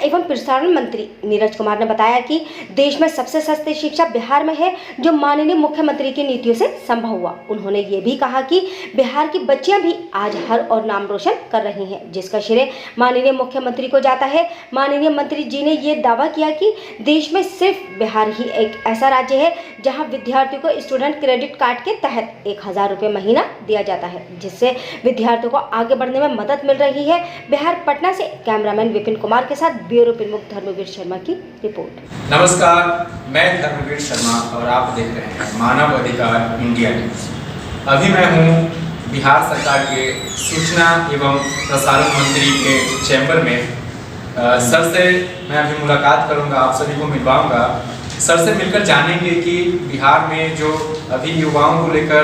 एवं प्रसारण मंत्री नीरज कुमार ने बताया कि देश में सबसे सस्ती शिक्षा बिहार में है, जो माननीय मुख्यमंत्री की नीतियों से संभव हुआ। उन्होंने ये भी कहा कि बिहार की बच्चियां भी आज हर और नाम रोशन कर रही हैं, जिसका श्रेय माननीय मुख्यमंत्री को जाता है। माननीय मंत्री जी ने ये दावा किया कि देश में सिर्फ बिहार ही एक ऐसा राज्य है जहाँ विद्यार्थियों को स्टूडेंट क्रेडिट कार्ड के तहत 1000 रुपये महीना दिया जाता है, जिससे विद्यार्थियों को आगे बढ़ने में मदद मिल रही है। बिहार पटना से कैमरामैन विपिन कुमार के साथ ब्यूरो प्रमुख धर्मवीर शर्मा की रिपोर्ट। नमस्कार, मैं धर्मवीर शर्मा और आप देख रहे हैं मानव अधिकार इंडिया न्यूज। अभी मैं हूँ बिहार सरकार के सूचना एवं प्रसारण मंत्री के चैम्बर में। सर से मैं अभी मुलाकात करूँगा, आप सभी को मिलवाऊँगा। सर से मिलकर जानेंगे कि बिहार में जो अभी युवाओं को लेकर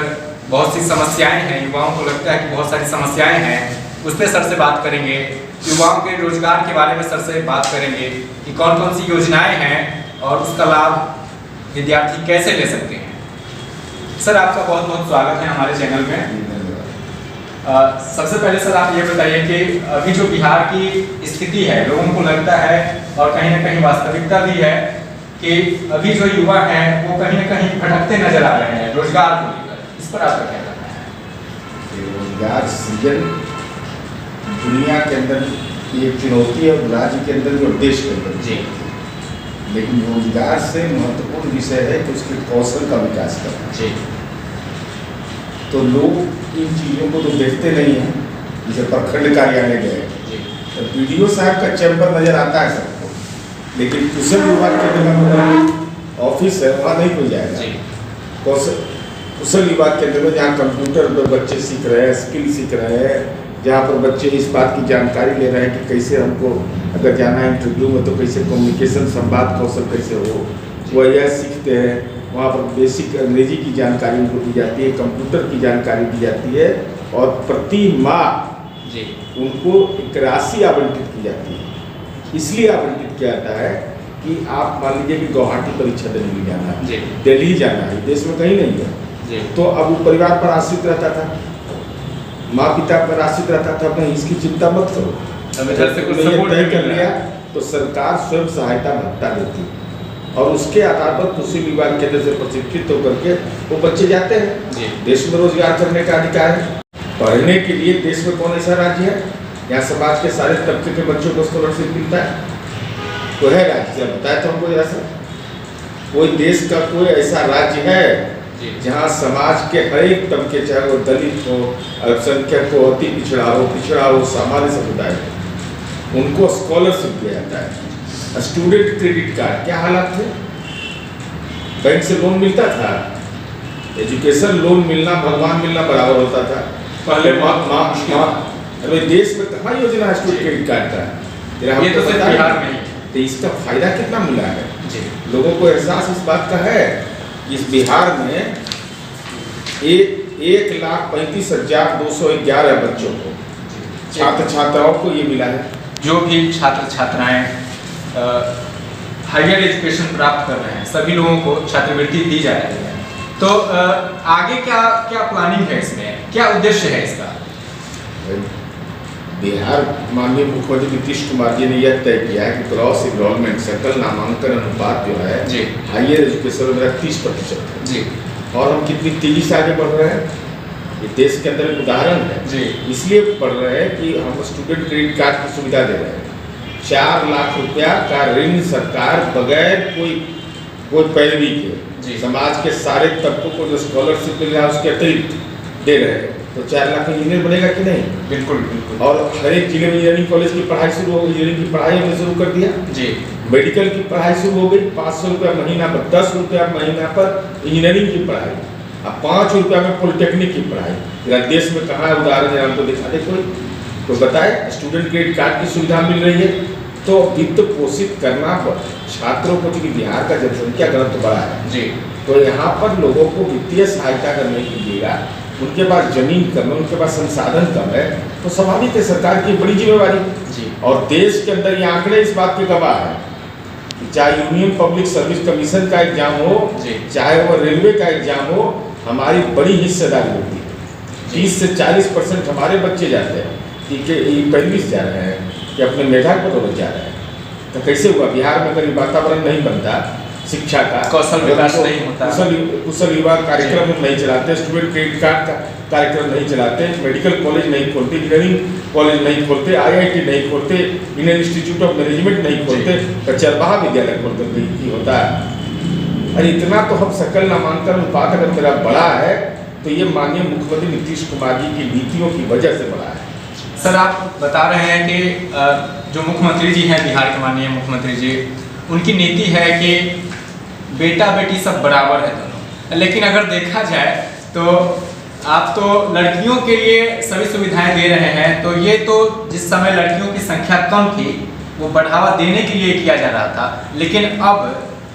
बहुत सी समस्याएं हैं, युवाओं को लगता है कि बहुत सारी समस्याएं हैं, उस पर सर से बात करेंगे। युवाओं के रोजगार के बारे में सर से बात करेंगे कि कौन कौन सी योजनाएं हैं और उसका लाभ विद्यार्थी कैसे ले सकते हैं। सर, आपका बहुत बहुत स्वागत है हमारे चैनल में। सबसे पहले सर आप ये बताइए कि अभी जो बिहार की स्थिति है, लोगों को लगता है और कहीं ना कहीं वास्तविकता भी है कि अभी जो युवा हैं वो कहीं ना कहीं भटकते नजर आ रहे हैं रोजगार को लेकर। इस पर आपका क्या कहना है? रोजगार सृजन दुनिया के अंदर एक चुनौती है, और राज्य के अंदर और देश के अंदर जी, लेकिन रोजगार से महत्वपूर्ण विषय है कि उसके कौशल का विकास करना जी। तो लोग इन चीज़ों को तो देखते नहीं हैं। जैसे प्रखंड कार्यालय गए तो BDO साहब का चैम्बर नजर आता है सबको, लेकिन कुशल विभाग के अंदर ऑफिस है, वहाँ नहीं कोई जाएगा। कुशल विभाग के अंदर में जहाँ कंप्यूटर पर बच्चे सीख रहे हैं, स्किल सीख रहे हैं, जहाँ पर बच्चे इस बात की जानकारी ले रहे हैं कि कैसे हमको अगर जाना है इंटरव्यू में तो कैसे कम्युनिकेशन संवाद कौशल कैसे हो, वो यह सीखते हैं। वहाँ पर बेसिक अंग्रेजी की जानकारी उनको दी जाती है, कंप्यूटर की जानकारी दी जाती है, और प्रति माह जी उनको एक राशि आवंटित की जाती है। इसलिए आवंटित किया जाता है कि आप मान लीजिए कि गुवाहाटी परीक्षा देने के लिए जाना है, दिल्ली जाना है, देश में कहीं नहीं है, तो अब वो परिवार पर आश्रित रहता था, माँ पिता पर आश्रित रहता था। नहीं, इसकी चिंता मत करो, तय कर लिया तो सरकार स्वयं सहायता भत्ता देती है, और उसके आधार पर कृषि विभाग केंद्र से प्रशिक्षित होकर के वो बच्चे जाते हैं। देश में रोजगार करने का अधिकार है। पढ़ने के लिए देश में कौन ऐसा राज्य है यहाँ समाज के सारे तबके के बच्चों को स्कॉलरशिप मिलता है? तो है राज्य, बताया तो हमको ऐसा कोई देश का कोई ऐसा राज्य है जहाँ समाज के हर एक तबके, चाहे वो दलित हो, अल्पसंख्यक हो, अति पिछड़ा हो, सामान्य समुदाय हो, उनको स्कॉलरशिप दिया जाता है। स्टूडेंट क्रेडिट कार्ड क्या हालात थे? बैंक से लोन मिलता था, एजुकेशन लोन मिलना भगवान मिलना बराबर होता था पहले। अरे देश में कहाँ योजना है स्टूडेंट क्रेडिट कार्ड का? ये तो सिर्फ बिहार में ही। तो इसका फायदा कितना मिला है लोगों को? एहसास इस बात का है कि इस बिहार में 1,35,211 बच्चों को, छात्र छात्राओं को ये मिला है। जो भी छात्र छात्राएं हायर एजुकेशन प्राप्त कर रहे हैं, सभी लोगों को छात्रवृत्ति दी जा रही है। तो आगे क्या क्या प्लानिंग है इसमें, क्या उद्देश्य है इसका? बिहार माननीय मुख्यमंत्री नीतीश कुमार जी ने यह तय किया है कि क्रॉस इनरोलमेंट सकल नामांकन अनुपात जो है हायर एजुकेशन में 30% है जी, और हम कितनी तेजी से आगे बढ़ रहे हैं, ये देश के अंदर एक उदाहरण है जी। इसलिए बढ़ रहे हैं कि हम स्टूडेंट क्रेडिट कार्ड की सुविधा दे रहे हैं। 4 लाख रुपया का ऋण सरकार बगैर कोई पैरवी के समाज के सारे तबकों को जो स्कॉलरशिप मिल रहा है उसके अतिरिक्त दे रहे हैं। तो 4 लाख में इंजीनियर बनेगा कि नहीं? बिल्कुल बिल्कुल। और हर एक जिले में इंजीनियरिंग कॉलेज की पढ़ाई शुरू हो गई, इंजीनियरिंग की पढ़ाई हमने शुरू कर दिया जी। मेडिकल की पढ़ाई शुरू हो गई, 500 रुपया महीना पर, 10 रुपया महीना पर इंजीनियरिंग की पढ़ाई, अब 5 रुपया में पॉलिटेक्निक की पढ़ाई। देश में कहाँ है उदाहरण है? हमको दिखा दे कोई, तो बताए। स्टूडेंट क्रेडिट कार्ड की सुविधा मिल रही है। तो वित्त पोषित करना छात्रों को, क्योंकि बिहार का जनसंख्या घनत्व बड़ा है जी, तो यहाँ पर लोगों को वित्तीय सहायता करने के लिए उनके पास जमीन कम है, उनके पास संसाधन कम है, तो स्वाभाविक है सरकार की बड़ी जिम्मेवारी जी। और देश के अंदर ये आंकड़े इस बात के गवाह है कि चाहे यूनियन पब्लिक सर्विस कमीशन का एग्जाम हो, चाहे वो रेलवे का एग्जाम हो, हमारी बड़ी हिस्सेदारी होती है। 30 से 40% हमारे बच्चे जाते हैं कि पहली जा रहे हैं कि अपने मेधा को तो जा रहे हैं। तो कैसे हुआ? बिहार में अगर वातावरण नहीं बनता शिक्षा का, कौशल विकास नहीं होता, कुशल युवा कार्यक्रम नहीं चलाते, स्टूडेंट क्रेडिट कार्ड का कार्यक्रम नहीं चलाते, मेडिकल कॉलेज नहीं खोलते, इंजीनियरिंग कॉलेज नहीं खोलते, IIT नहीं खोलते, इंडियन इंस्टीट्यूट ऑफ मैनेजमेंट नहीं खोलते, तो चरवाहा विद्यालय खोलते ही होता है। अरे इतना तो हम सकल नामांकन अनुपात अगर मेरा बड़ा है तो ये माननीय मुख्यमंत्री नीतीश कुमार जी की नीतियों की वजह से बड़ा है। सर आप बता रहे हैं कि जो मुख्यमंत्री जी हैं, बिहार के माननीय मुख्यमंत्री जी, उनकी नीति है कि बेटा बेटी सब बराबर है दोनों। लेकिन अगर देखा जाए तो आप तो लड़कियों के लिए सभी सुविधाएं दे रहे हैं, तो ये तो जिस समय लड़कियों की संख्या कम थी वो बढ़ावा देने के लिए किया जा रहा था, लेकिन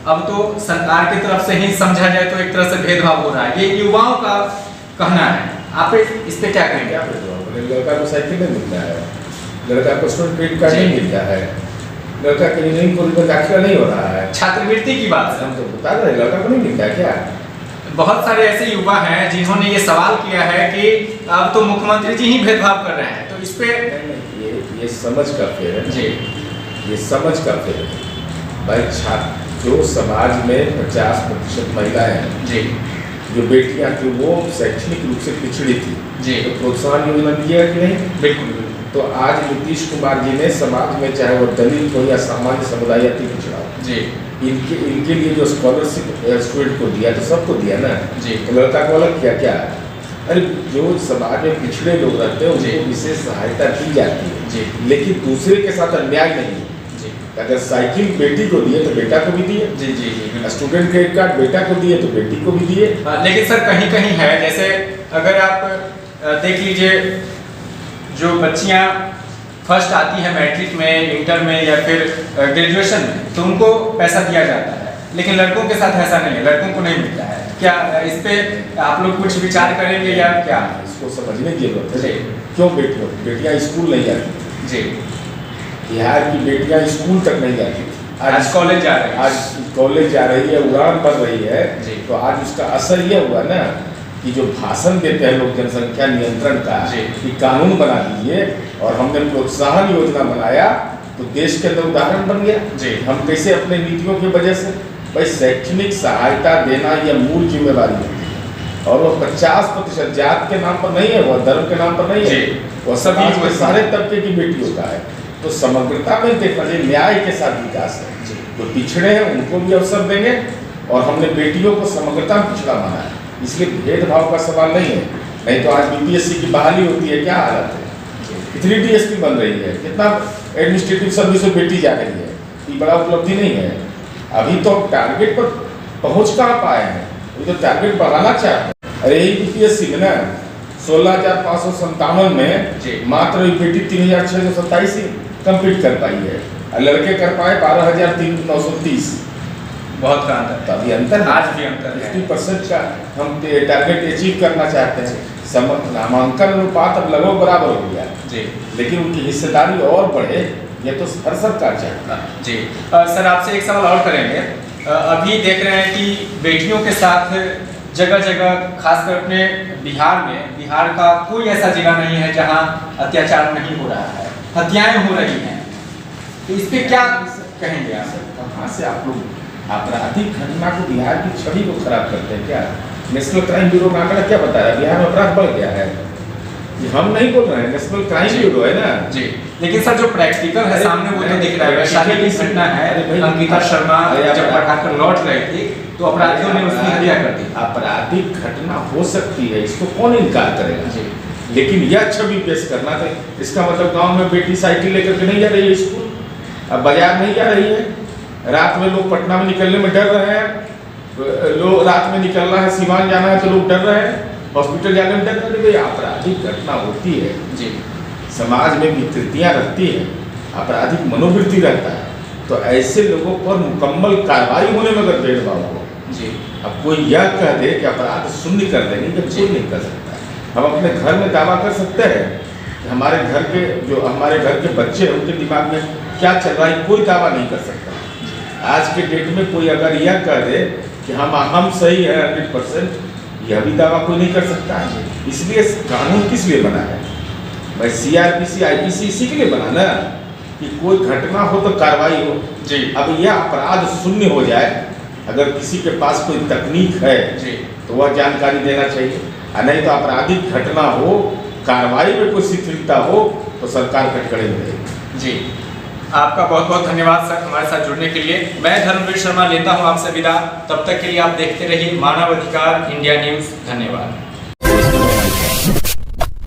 अब तो सरकार की तरफ से ही समझा जाए तो एक तरह से भेदभाव हो रहा है। ये युवाओं का कहना है, आप इस पे क्या कहेंगे? लड़का को साइकिल नहीं मिलता है, लड़का को स्टूडेंट क्रेडिट कार्ड नहीं मिलता है, लड़का के इंजीनियरिंग कॉलेज में दाखिला नहीं हो रहा है। छात्रवृत्ति की बात हम तो बता रहे हैं, लड़का को नहीं मिलता है क्या? बहुत सारे ऐसे युवा हैं जिन्होंने ये सवाल किया है कि अब तो मुख्यमंत्री जी ही भेदभाव कर रहे हैं, तो इस पे ये समझ का फेर है जी, ये समझ का फेर है भाई। छात्र जो समाज में 50% महिलाएं हैं जी, जो बेटियां थी वो शैक्षणिक रूप से पिछड़ी थी जी, तो प्रोत्साहन योजना दिया कि नहीं? बिल्कुल। तो आज नीतीश कुमार जी ने समाज में चाहे वो दलित हो या सामान्य समुदाय अति पिछड़ा जी, इनके लिए जो स्कॉलरशिप स्टूडेंट को दिया तो सबको दिया ना जी, तो लड़का को अलग किया क्या? अरे जो समाज में पिछड़े लोग रहते हैं उनको विशेष सहायता दी जाती है जी, लेकिन दूसरे के साथ अन्याय नहीं जी। अगर साइकिल बेटी को दिए तो बेटा को भी दिए जी जी जी, स्टूडेंट क्रेडिट कार्ड बेटा को दिए तो बेटी को भी दिए। लेकिन सर कहीं कहीं है, जैसे अगर आप देख लीजिए जो बच्चियां फर्स्ट आती है मैट्रिक में, इंटर में या फिर ग्रेजुएशन में, तो उनको पैसा दिया जाता है, लेकिन लड़कों के साथ ऐसा नहीं है, लड़कों को नहीं मिलता है। क्या इस पे आप लोग कुछ विचार करेंगे या क्या? इसको समझने की जरूरत है। क्यों बेटियां स्कूल नहीं जाती जी? बिहार की बेटियां स्कूल तक नहीं जाती, आज कॉलेज जा रही है, आज कॉलेज जा रही है, उड़ान बढ़ रही है जी। तो आज उसका असर यह हुआ ना कि जो भाषण देते हैं लोग जनसंख्या नियंत्रण का कि कानून बना दीजिए, और हमने प्रोत्साहन योजना बनाया तो देश के अंदर उदाहरण बन गया जी। हम कैसे अपने नीतियों की वजह से भाई शैक्षणिक सहायता देना यह मूल जिम्मेवारी होती है, और वो 50% जात के नाम पर नहीं है, वो धर्म के नाम पर नहीं है, वो सभी के सारे तबके की बेटियों का है। तो समग्रता में देखना चाहिए, न्याय के साथ विकास है। जो पिछड़े हैं उनको भी अवसर देंगे, और हमने बेटियों को समग्रता में पिछड़ा माना है, इसलिए भेदभाव का सवाल नहीं है। नहीं तो आज BPSC की बहाली होती है, क्या हालत है, कितनी DSP बन रही है, कितना एडमिनिस्ट्रेटिव सर्विस में बेटी जा रही है, ये बड़ा उपलब्धि नहीं है। अभी तो टारगेट पर पहुंच कहाँ पाए हैं, अभी तो टारगेट बढ़ाना चाहते हैं। अरे यही BPSC में ना 16,557 में मात्र बेटी 3,627 ही कंप्लीट कर पाई है, और लड़के कर पाए 12,930। बहुत का अंतर, तभी अंतर, आज भी अंतर है। 50% का हम टारगेट अचीव करना चाहते हैं। नामांकन अनुपात अब लगभग बराबर हो गया जी, लेकिन उनकी हिस्सेदारी और बढ़े, ये तो हर सरकार चाहता है जी। सर आपसे एक सवाल और करेंगे। अभी देख रहे हैं कि बेटियों के साथ जगह जगह, खासकर अपने बिहार का कोई ऐसा जगह नहीं है जहां अत्याचार नहीं हो रहा है, हत्याएं हो रही हैं, तो इस पे क्या कहेंगे आप? कहाँ से आप लोग आपराधिक घटना को, बिहार की छवि को खराब करते हैं क्या? नेशनल क्राइम ब्यूरो का आंकड़ा क्या बता रहा है? बिहार में अपराध बढ़ गया है, हम नहीं बोल रहे हैं, नेशनल क्राइम ब्यूरो है ना जी। लेकिन सर जो प्रैक्टिकल है सामने वो तो दिख रहा है। वैशाली की घटना है, अंकिता शर्मा जब पढ़ाकर लौट रही थी तो अपराधियों ने उसकी हत्या कर दी। आपराधिक घटना हो सकती है, इसको कौन इनकार करेगा जी, लेकिन यह छवि पेश करना था, इसका मतलब गाँव में बेटी साइकिल लेकर के नहीं जा रही है स्कूल, अब बाजार नहीं जा रही है, रात में लोग पटना में निकलने में डर रहे हैं, लोग रात में निकलना है, सीवान जाना है तो लोग डर रहे हैं, हॉस्पिटल जाने में डर रहे हैं। आपराधिक घटना होती है जी, समाज में विकृतियाँ रहती हैं, आपराधिक मनोवृत्ति रहता है, तो ऐसे लोगों पर मुकम्मल कार्रवाई होने में अगर भेदभाव हो जी। अब कोई यह कह दे कि अपराध शून्य कर देंगे, जब कोई नहीं कर सकता। हम अपने घर में दावा कर सकते हैं कि हमारे घर के बच्चे हैं, उनके दिमाग में क्या चल रहा है, कोई दावा नहीं कर सकता। आज के डेट में कोई अगर यह कह दे कि हम सही है 100%, यह भी दावा कोई नहीं कर सकता है। इसलिए कानून किस लिए बना है भाई? CRPC IPC इसी के लिए बना ना, कि कोई घटना हो तो कार्रवाई हो। जी। अब यह अपराध शून्य हो जाए, अगर किसी के पास कोई तकनीक है जी। तो वह जानकारी देना चाहिए, और नहीं तो आपराधिक घटना हो, कार्रवाई में कोई शिथिलता हो तो सरकार कटकड़े में रहेगी। जी, आपका बहुत बहुत धन्यवाद सर हमारे साथ जुड़ने के लिए। मैं धर्मवीर शर्मा लेता हूं आपसे विदा। तब तक के लिए आप देखते रहिए मानव अधिकार इंडिया न्यूज़। धन्यवाद।